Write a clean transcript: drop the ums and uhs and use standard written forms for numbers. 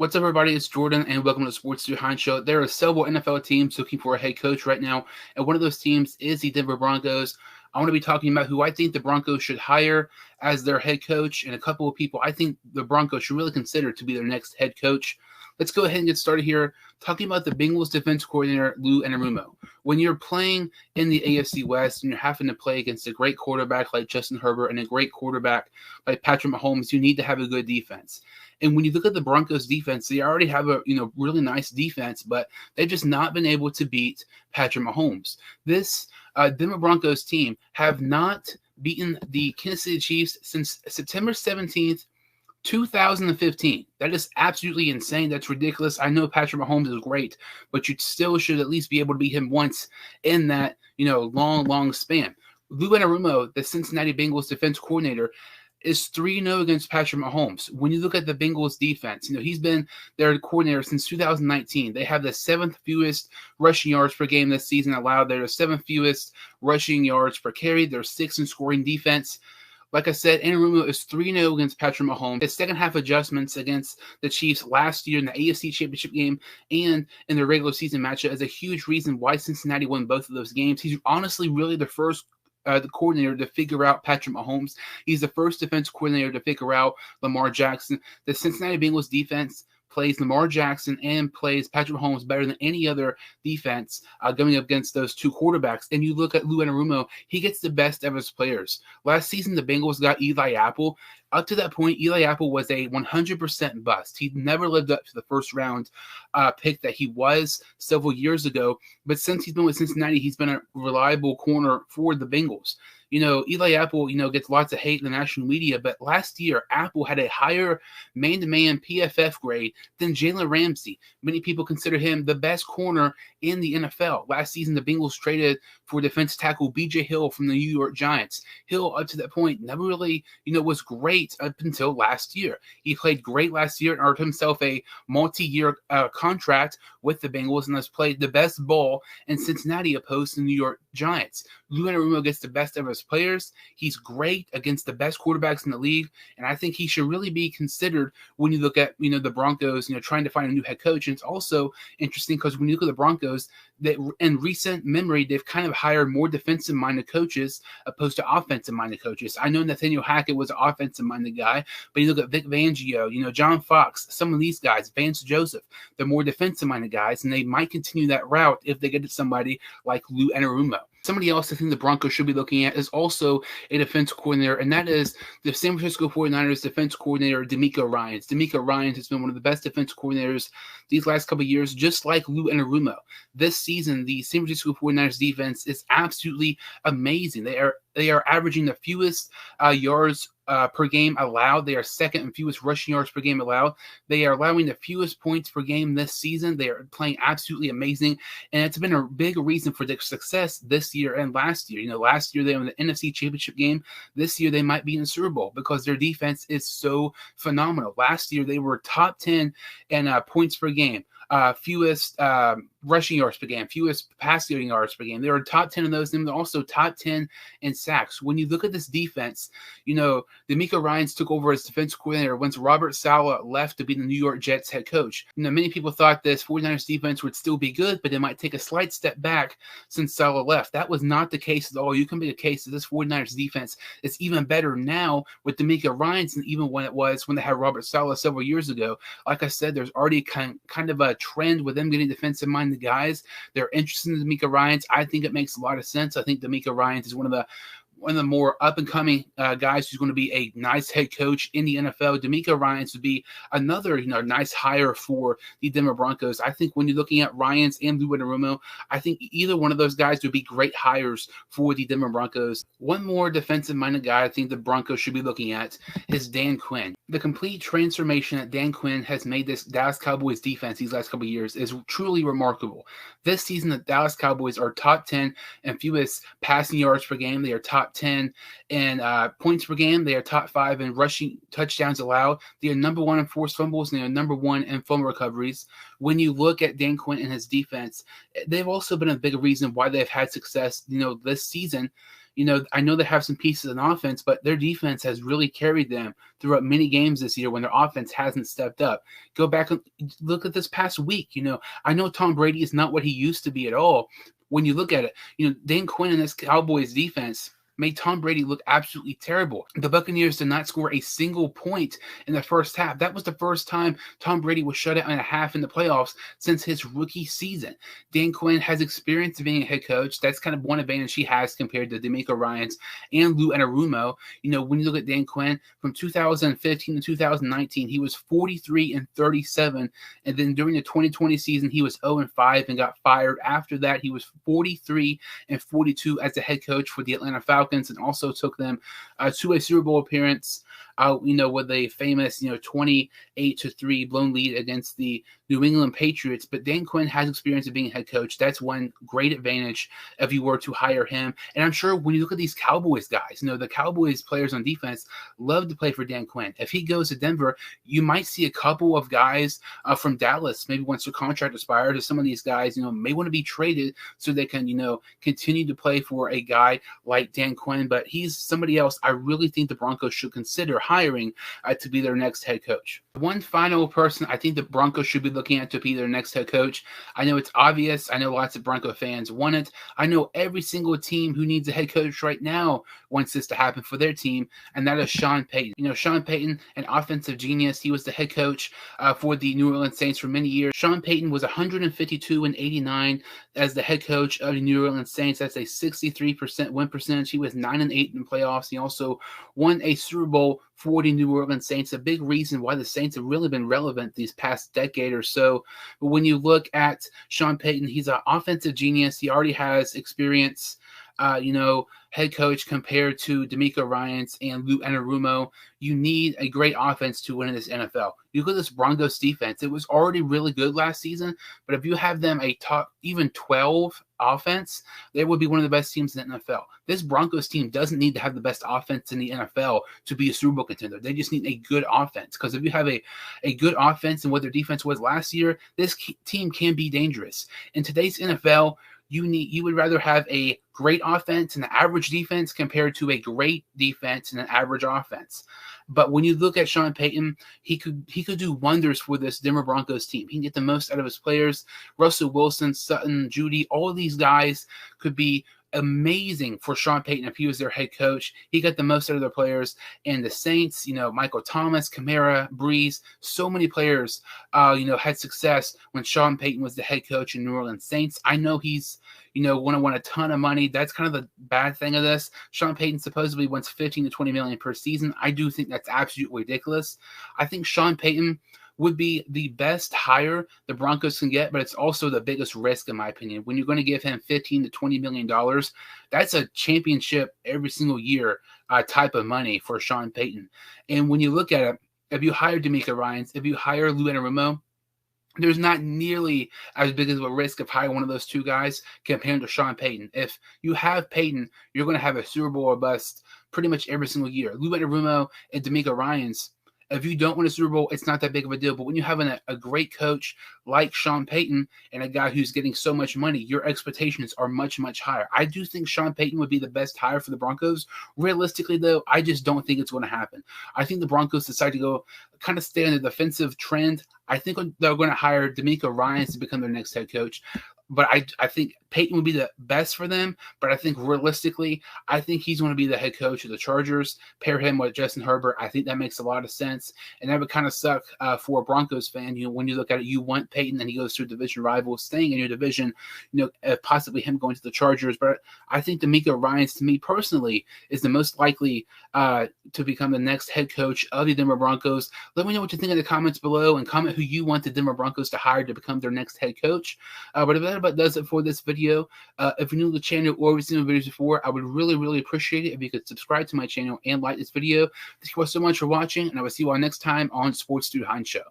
What's up, everybody? It's Jordan, and welcome to the Sports Behind Show. There are several NFL teams looking for a head coach right now, and one of those teams is the Denver Broncos. I want to be talking about who I think the Broncos should hire as their head coach, and a couple of people I think the Broncos should really consider to be their next head coach. Let's go ahead and get started here talking about the Bengals defense coordinator, Lou Anarumo. When you're playing in the AFC West and you're having to play against a great quarterback like Justin Herbert and a great quarterback like Patrick Mahomes, you need to have a good defense. And when you look at the Broncos defense, they already have a really nice defense, but they've just not been able to beat Patrick Mahomes. This Denver Broncos team have not beaten the Kansas City Chiefs since September 17th, 2015. That is absolutely insane. That's ridiculous. I know Patrick Mahomes is great, but you still should at least be able to beat him once in that long span. Lou Anarumo, the Cincinnati Bengals defense coordinator, is 3-0 against Patrick Mahomes. When you look at the Bengals defense, he's been their coordinator since 2019. They have the 7th fewest rushing yards per game this season allowed. They're the 7th fewest rushing yards per carry. They're 6th in scoring defense. Like I said, Anarumo is 3-0 against Patrick Mahomes. His second half adjustments against the Chiefs last year in the AFC Championship game and in the regular season matchup is a huge reason why Cincinnati won both of those games. He's honestly really the first the coordinator to figure out Patrick Mahomes. He's the first defense coordinator to figure out Lamar Jackson. The Cincinnati Bengals defense plays Lamar Jackson and plays Patrick Mahomes better than any other defense going up against those two quarterbacks. And you look at Lou Anarumo, he gets the best of his players. Last season, the Bengals got Eli Apple. Up to that point, Eli Apple was a 100% bust. He never lived up to the first round pick that he was several years ago. But since he's been with Cincinnati, he's been a reliable corner for the Bengals. Eli Apple, gets lots of hate in the national media, but last year, Apple had a higher man-to-man PFF grade than Jalen Ramsey. Many people consider him the best corner in the NFL. Last season, the Bengals traded for defensive tackle B.J. Hill from the New York Giants. Hill, up to that point, never really, was great up until last year. He played great last year and earned himself a multi-year contract with the Bengals and has played the best ball in Cincinnati opposed to the New York Giants. Lou Anarumo gets the best of his players. He's great against the best quarterbacks in the league, and I think he should really be considered when you look at the Broncos, trying to find a new head coach. And it's also interesting because when you look at the Broncos, that in recent memory, they've kind of hired more defensive-minded coaches opposed to offensive-minded coaches. I know Nathaniel Hackett was an offensive-minded guy, but you look at Vic Fangio, John Fox, some of these guys, Vance Joseph, they're more defensive-minded guys, and they might continue that route if they get to somebody like Lou Anarumo. Somebody else I think the Broncos should be looking at is also a defense coordinator, and that is the San Francisco 49ers defense coordinator, DeMeco Ryans. DeMeco Ryans has been one of the best defense coordinators these last couple of years, just like Lou Anarumo. This season, the San Francisco 49ers defense is absolutely amazing. They are averaging the fewest yards per game allowed. They are second in fewest rushing yards per game allowed. They are allowing the fewest points per game this season. They are playing absolutely amazing, and it's been a big reason for their success this year and last year. Last year they were in the NFC Championship game. This year they might be in the Super Bowl because their defense is so phenomenal. Last year they were top 10 in points per game. Fewest rushing yards per game, fewest passing yards per game. They were top 10 in those, and they're also top 10 in sacks. When you look at this defense, DeMeco Ryans took over as defense coordinator once Robert Saleh left to be the New York Jets head coach. Many people thought this 49ers defense would still be good, but it might take a slight step back since Saleh left. That was not the case at all. You can make a case that this 49ers defense is even better now with DeMeco Ryans than even when it was when they had Robert Saleh several years ago. Like I said, there's already kind of a trend with them getting defensive-minded guys. They're interested in DeMeco Ryans. I think it makes a lot of sense. I think DeMeco Ryans is one of the more up-and-coming guys who's going to be a nice head coach in the NFL. DeMeco Ryans would be another, nice hire for the Denver Broncos. I think when you're looking at Ryans and Lou Anarumo, I think either one of those guys would be great hires for the Denver Broncos. One more defensive-minded guy I think the Broncos should be looking at is Dan Quinn. The complete transformation that Dan Quinn has made this Dallas Cowboys defense these last couple of years is truly remarkable. This season, the Dallas Cowboys are top 10 in fewest passing yards per game. They are top 10 in points per game. They are top 5 in rushing touchdowns allowed. They are number 1 in forced fumbles, and they are number 1 in fumble recoveries. When you look at Dan Quinn and his defense, they've also been a big reason why they've had success, this season. I know they have some pieces in offense, but their defense has really carried them throughout many games this year when their offense hasn't stepped up. Go back and look at this past week. I know Tom Brady is not what he used to be at all. When you look at it, Dan Quinn and this Cowboys defense made Tom Brady look absolutely terrible. The Buccaneers did not score a single point in the first half. That was the first time Tom Brady was shut out in a half in the playoffs since his rookie season. Dan Quinn has experience being a head coach. That's kind of one advantage he has compared to DeMeco Ryans and Lou Anarumo. When you look at Dan Quinn from 2015 to 2019, he was 43-37, and then during the 2020 season, he was 0-5 and got fired. After that, he was 43-42 as the head coach for the Atlanta Falcons, and also took them to a Super Bowl appearance, with a famous, 28-3 blown lead against the New England Patriots. But Dan Quinn has experience of being a head coach. That's one great advantage if you were to hire him. And I'm sure when you look at these Cowboys guys, the Cowboys players on defense love to play for Dan Quinn. If he goes to Denver, you might see a couple of guys from Dallas, maybe once their contract expires, or some of these guys, may want to be traded so they can, continue to play for a guy like Dan Quinn. But he's somebody else I really think the Broncos should consider hiring to be their next head coach. One final person I think the Broncos should be looking at to be their next head coach. I know it's obvious. I know lots of Bronco fans want it. I know every single team who needs a head coach right now wants this to happen for their team, and that is Sean Payton. Sean Payton, an offensive genius. He was the head coach for the New Orleans Saints for many years. Sean Payton was 152-89 as the head coach of the New Orleans Saints. That's a 63% win percentage. He was 9-8 in the playoffs. He also won a Super Bowl for the New Orleans Saints, a big reason why the Saints have really been relevant these past decade or so. But when you look at Sean Payton, he's an offensive genius. He already has experience, head coach compared to DeMeco Ryans and Lou Anarumo. You need a great offense to win in this NFL. You look at this Broncos defense. It was already really good last season, but if you have them a top even 12 offense, they would be one of the best teams in the NFL. This Broncos team doesn't need to have the best offense in the NFL to be a Super Bowl contender. They just need a good offense, because if you have a good offense and what their defense was last year, this team can be dangerous. In today's NFL, you would rather have a great offense and an average defense compared to a great defense and an average offense. But when you look at Sean Payton, he could do wonders for this Denver Broncos team. He can get the most out of his players. Russell Wilson, Sutton, Judy, all of these guys could be amazing for Sean Payton if he was their head coach. He got the most out of their players. And the Saints, Michael Thomas, Kamara, Breeze, so many players, had success when Sean Payton was the head coach in New Orleans Saints. I know he's, going to want a ton of money. That's kind of the bad thing of this. Sean Payton supposedly wants $15 to $20 million per season. I do think that's absolutely ridiculous. I think Sean Payton would be the best hire the Broncos can get, but it's also the biggest risk, in my opinion. When you're going to give him $15 to $20 million, that's a championship every single year type of money for Sean Payton. And when you look at it, if you hire DeMeco Ryans, if you hire Lou Anarumo, there's not nearly as big of a risk of hiring one of those two guys compared to Sean Payton. If you have Payton, you're going to have a Super Bowl or bust pretty much every single year. Lou Anarumo and DeMeco Ryans, if you don't win a Super Bowl, it's not that big of a deal. But when you have a great coach like Sean Payton and a guy who's getting so much money, your expectations are much, much higher. I do think Sean Payton would be the best hire for the Broncos. Realistically, though, I just don't think it's going to happen. I think the Broncos decide to go kind of stay on the defensive trend. I think they're going to hire DeMeco Ryans to become their next head coach. But I think Payton would be the best for them. But I think realistically, I think he's going to be the head coach of the Chargers. Pair him with Justin Herbert. I think that makes a lot of sense. And that would kind of suck for a Broncos fan. When you look at it, you want Payton and he goes to a division rival, staying in your division, possibly him going to the Chargers. But I think DeMeco Ryans, to me personally, is the most likely to become the next head coach of the Denver Broncos. Let me know what you think in the comments below, and comment who you want the Denver Broncos to hire to become their next head coach. But if that about does it for this video. If you're new to the channel or have seen my videos before, I would really, really appreciate it if you could subscribe to my channel and like this video. Thank you all so much for watching, and I will see you all next time on Sports Dude Hines Show.